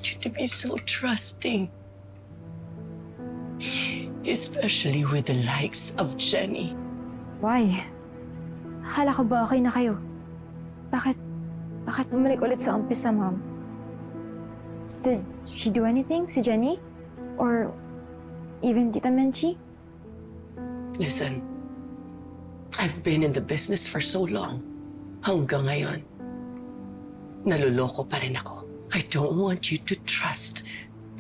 want you to be so trusting. Especially with the likes of Jenny. Why? Akala ko ba okay na kayo? Bakit bumalik ulit sa umpisa, Mom? Did she do anything, si Jenny? Or even Tita Menchie? Listen, I've been in the business for so long. Hanggang ngayon, naluloko pa rin ako. I don't want you to trust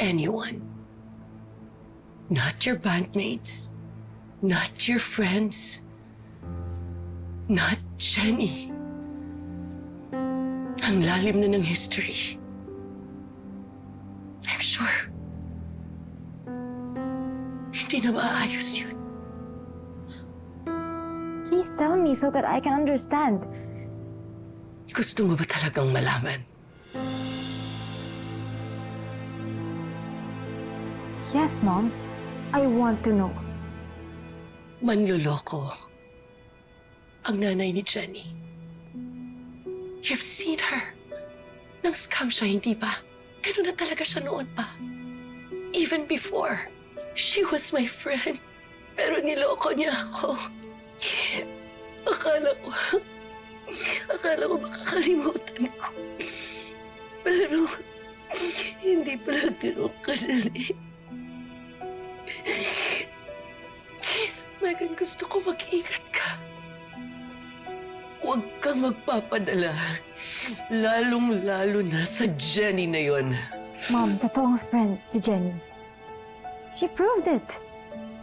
anyone. Not your bandmates, not your friends, not Jenny. Ang lalim na ng history. I'm sure hindi na maayos yun. Please tell me so that I can understand. Gusto mo ba talagang malaman? Yes, Mom. I want to know. Manloloko ang nanay ni Jenny. You've seen her. Nang scam siya, hindi ba? Ganun na talaga siya noon pa. Even before, she was my friend. Pero niloko niya ako. Akala ko makakalimutan ko. Pero hindi pala ganun kadali. Megan, gusto ko mag-ingat ka. Huwag kang magpapadala. Lalong-lalo na sa Jenny na yon. Mom, totoong friend si Jenny. She proved it.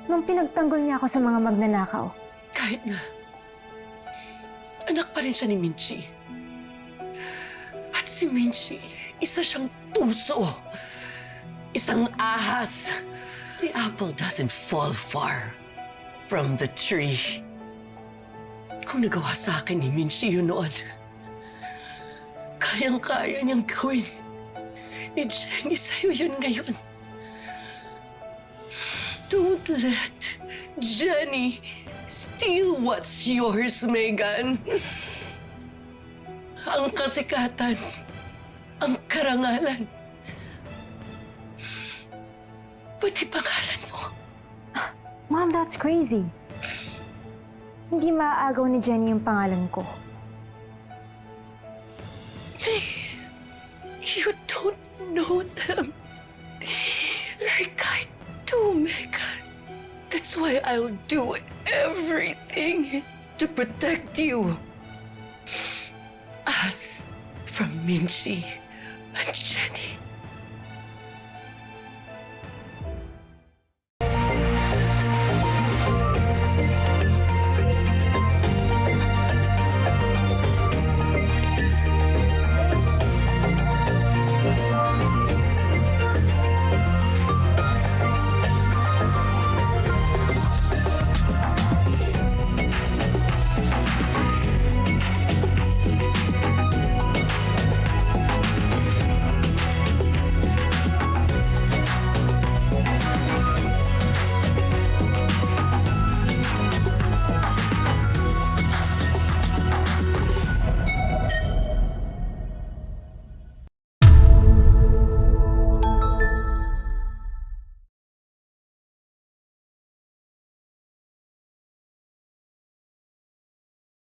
Nung pinagtanggol niya ako sa mga magnanakaw. Kahit na, anak pa rin siya ni Minchie. At si Minchie, isa siyang tuso. Isang ahas. The apple doesn't fall far from the tree. Kung nagawa sa akin ni Minchie yun noon, kayang-kaya niyang gawin ni Jenny sa'yo yun ngayon. Don't let Jenny steal what's yours, Megan. Ang kasikatan, ang karangalan, pati pangalan mo. Mom, that's crazy. Hindi maaagaw ni Jenny yung pangalan ko. You don't know them like I do, Megan. That's why I'll do everything to protect you. Us from Minchie and Jenny.